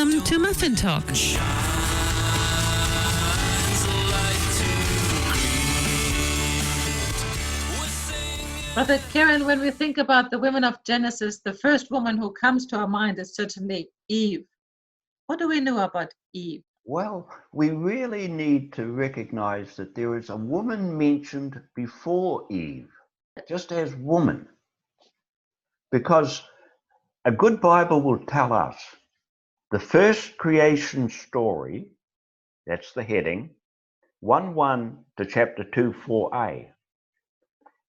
Welcome to Muffin Talk. Brother Kieran, when we think about the women of Genesis, the first woman who comes to our mind is certainly Eve. What do we know about Eve? Well, we really need to recognize that there is a woman mentioned before Eve, just as woman, because a good Bible will tell us the first creation story, that's the heading, 1:1 to chapter 2:4a.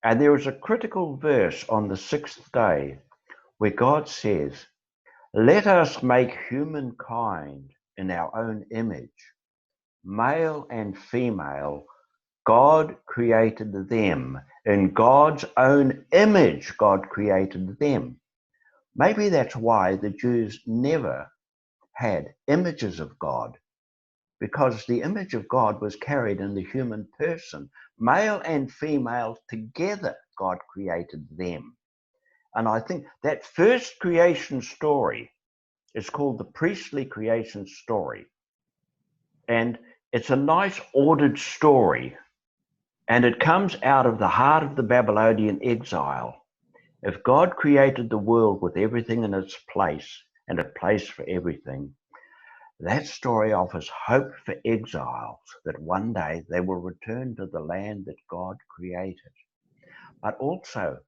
And there is a critical verse on the sixth day where God says, "Let us make humankind in our own image. Male and female, God created them. In God's own image, God created them." Maybe that's why the Jews never had images of God, because the image of God was carried in the human person. Male and female together, God created them. And I think that first creation story is called the priestly creation story. And it's a nice ordered story. And it comes out of the heart of the Babylonian exile. If God created the world with everything in its place and a place for everything, that story offers hope for exiles that one day they will return to the land that God created. But also,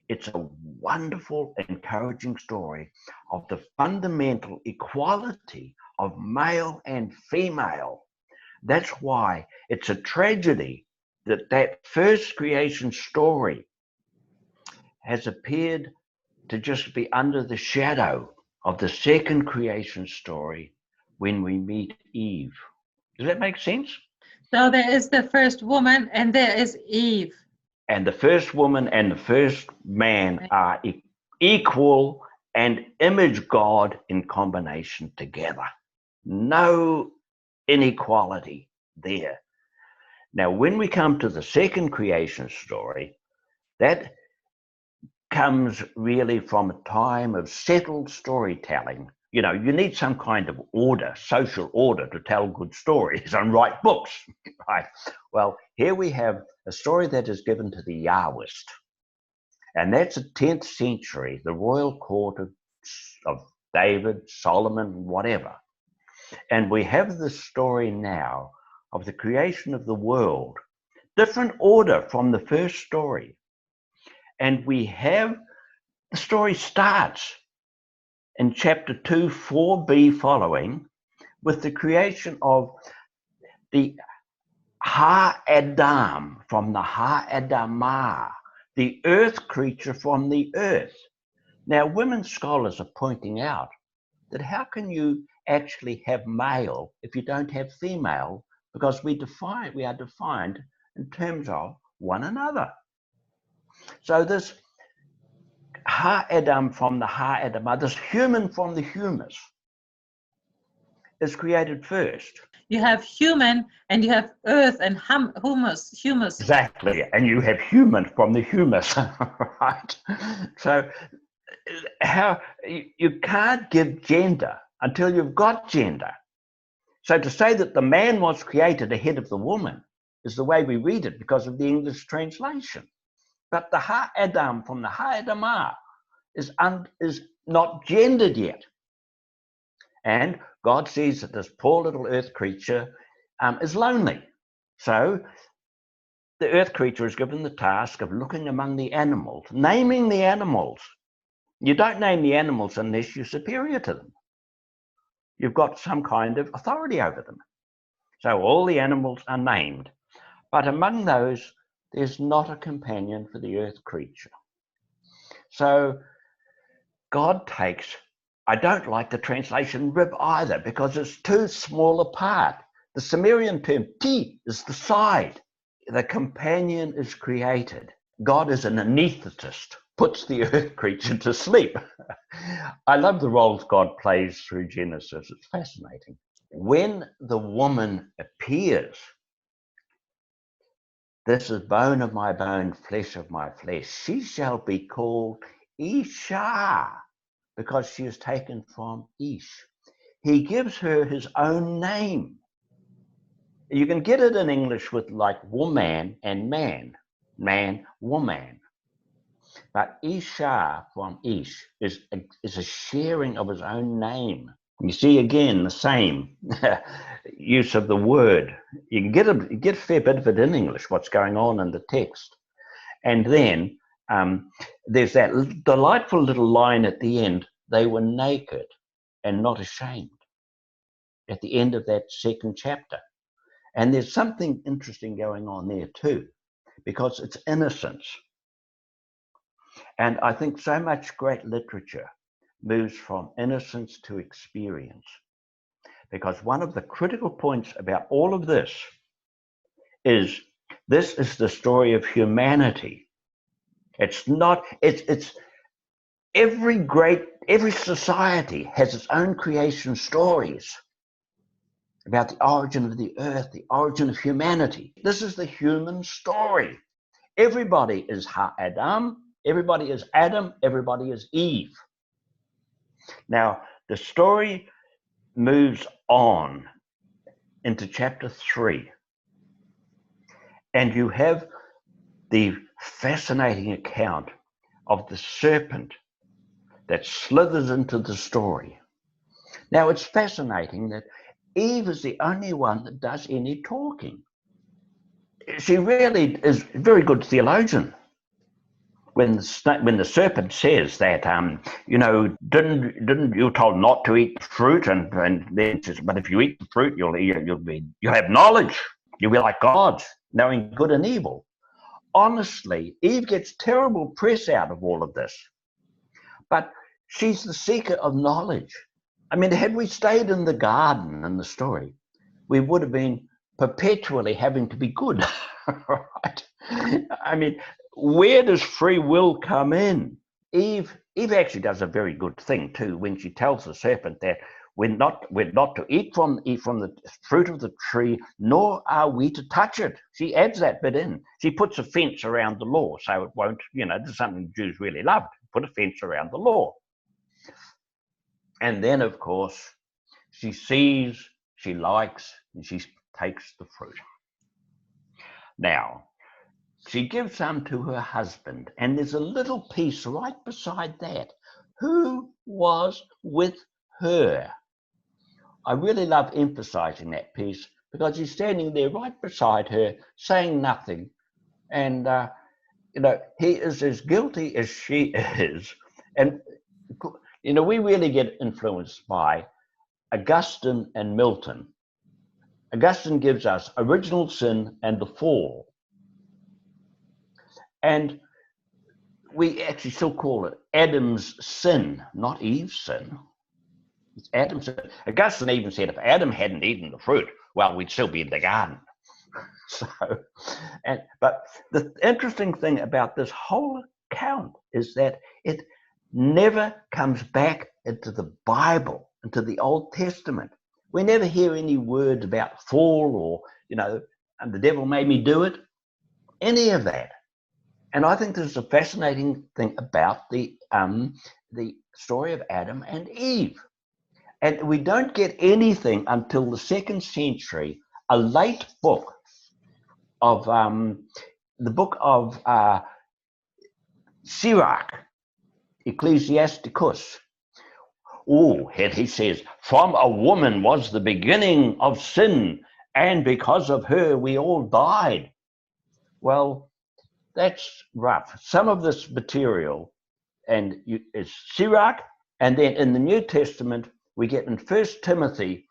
it's a wonderful, encouraging story of the fundamental equality of male and female. That's why it's a tragedy that that first creation story has appeared to just be under the shadow of the second creation story when we meet Eve. Does that make sense? So there is the first woman and there is Eve. And the first woman and the first man are equal and image God in combination together. No inequality there. Now, when we come to the second creation story, that comes really from a time of settled storytelling. You know, you need some kind of order, social order, to tell good stories and write books, right? Well, here we have a story that is given to the Yahwist, and that's a 10th century, the royal court of David, Solomon, whatever. And we have this story now of the creation of the world, different order from the first story. And we have, the story starts in chapter 2, 4b following, with the creation of the Ha-Adam from the Ha-Adamah, the earth creature from the earth. Now, women scholars are pointing out that how can you actually have male if you don't have female, because we are defined in terms of one another. So this Ha-Adam from the Ha-Adamah, this human from the humus, is created first. You have human and you have earth and humus. Exactly, and you have human from the humus, right? So how you can't give gender until you've got gender. So to say that the man was created ahead of the woman is the way we read it because of the English translation. But the Ha-Adam from the Ha-Adamah is not gendered yet. And God sees that this poor little earth creature is lonely. So the earth creature is given the task of looking among the animals, naming the animals. You don't name the animals unless you're superior to them. You've got some kind of authority over them. So all the animals are named. But among those, there's not a companion for the earth creature. So God takes, I don't like the translation rib either because it's too small a part. The Sumerian term ti is the side. The companion is created. God is an anesthetist, puts the earth creature to sleep. I love the roles God plays through Genesis. It's fascinating. When the woman appears, this is bone of my bone, flesh of my flesh. She shall be called Isha, because she is taken from Ish. he gives her his own name. You can get it in English with like woman and man, man, woman. But Isha from Ish is a sharing of his own name. You see again the same use of the word. You can get a fair bit of it in English, what's going on in the text. And then there's that delightful little line at the end, they were naked and not ashamed, at the end of that second chapter. And there's something interesting going on there too, because it's innocence. And I think so much great literature moves from innocence to experience. Because one of the critical points about all of this is the story of humanity. It's not, it's every society has its own creation stories about the origin of the earth, the origin of humanity. This is the human story. Everybody is Adam, everybody is Adam, everybody is Eve. Now, the story moves on into chapter 3. And you have the fascinating account of the serpent that slithers into the story. Now, it's fascinating that Eve is the only one that does any talking. She really is a very good theologian. When the serpent says that, didn't you told not to eat fruit, and then says, but if you eat the fruit, you'll have knowledge. You'll be like God, knowing good and evil. Honestly, Eve gets terrible press out of all of this, but she's the seeker of knowledge. I mean, had we stayed in the garden in the story, we would have been perpetually having to be good, right? I mean, where does free will come in? Eve actually does a very good thing too when she tells the serpent that we're not to eat from the fruit of the tree, nor are we to touch it. She adds that bit in. She puts a fence around the law, so it won't, this is something the Jews really loved, put a fence around the law. And then, of course, she sees, she likes, and she takes the fruit. Now, she gives some to her husband, and there's a little piece right beside that. Who was with her? I really love emphasizing that piece because he's standing there right beside her, saying nothing. And, he is as guilty as she is. And, we really get influenced by Augustine and Milton. Augustine gives us original sin and the fall. And we actually still call it Adam's sin, not Eve's sin. It's Adam's sin. Augustine even said if Adam hadn't eaten the fruit, well, we'd still be in the garden. But the interesting thing about this whole account is that it never comes back into the Bible, into the Old Testament. We never hear any words about fall or, and the devil made me do it, any of that. And I think there's a fascinating thing about the story of Adam and Eve. And we don't get anything until the 2nd century, a late book of the book of Sirach, Ecclesiasticus. And he says, from a woman was the beginning of sin, and because of her we all died. Well, that's rough. Some of this material is Sirach, and then in the New Testament, we get in 1 Timothy,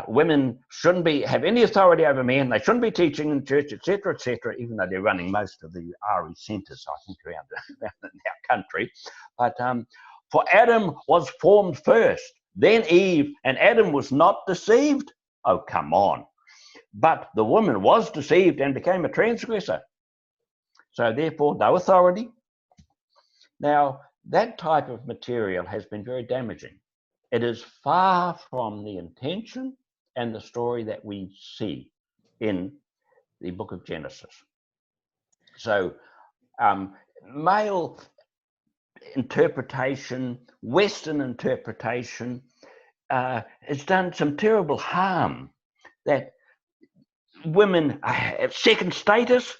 women shouldn't have any authority over men. They shouldn't be teaching in church, etc., even though they're running most of the RE centers, I think, around in our country. But for Adam was formed first, then Eve, and Adam was not deceived. Oh, come on. But the woman was deceived and became a transgressor. So therefore, no authority. Now, that type of material has been very damaging. It is far from the intention and the story that we see in the book of Genesis. So male interpretation, Western interpretation, has done some terrible harm, that women have second status,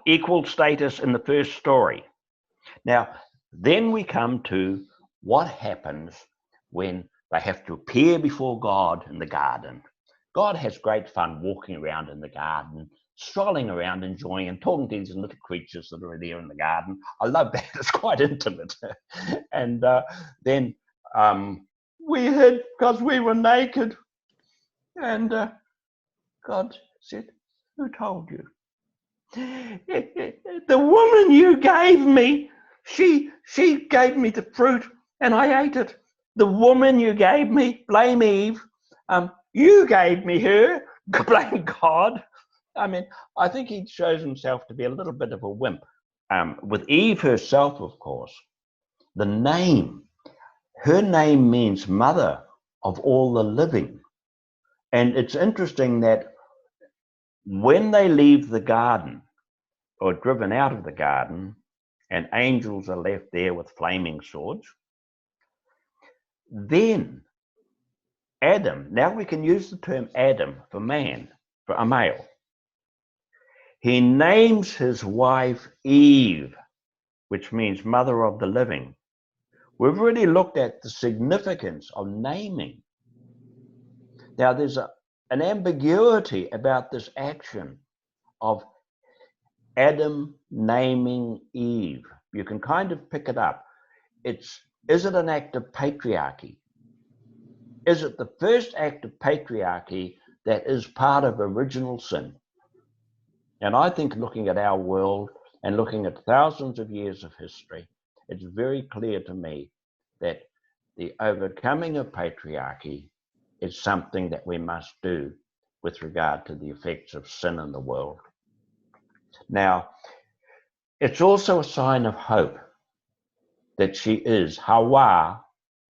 equal status in the first story. Now, then we come to what happens when they have to appear before God in the garden. God has great fun walking around in the garden, strolling around, enjoying and talking to these little creatures that are there in the garden. I love that. It's quite intimate. And then we hid because we were naked. And God said, who told you? The woman you gave me, she gave me the fruit and I ate it. The woman you gave me, blame Eve. You gave me her, blame God. I mean, I think he shows himself to be a little bit of a wimp. With Eve herself, of course, the name, her name means mother of all the living. And it's interesting that when they leave the garden, or driven out of the garden, and angels are left there with flaming swords, then Adam, now we can use the term Adam for man, for a male. He names his wife Eve, which means mother of the living. We've already looked at the significance of naming. Now there's an ambiguity about this action of Adam naming Eve. You can kind of pick it up. Is it an act of patriarchy? Is it the first act of patriarchy that is part of original sin? And I think looking at our world and looking at thousands of years of history, it's very clear to me that the overcoming of patriarchy is something that we must do with regard to the effects of sin in the world. Now, it's also a sign of hope that she is Hawa,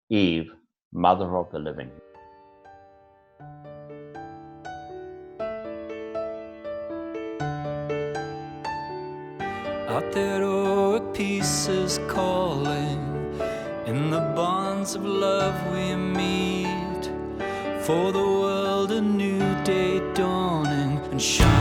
Eve, mother of the living. Out there, oh, peace is calling. In the bonds of love we meet. For the world, a new day dawning and shining.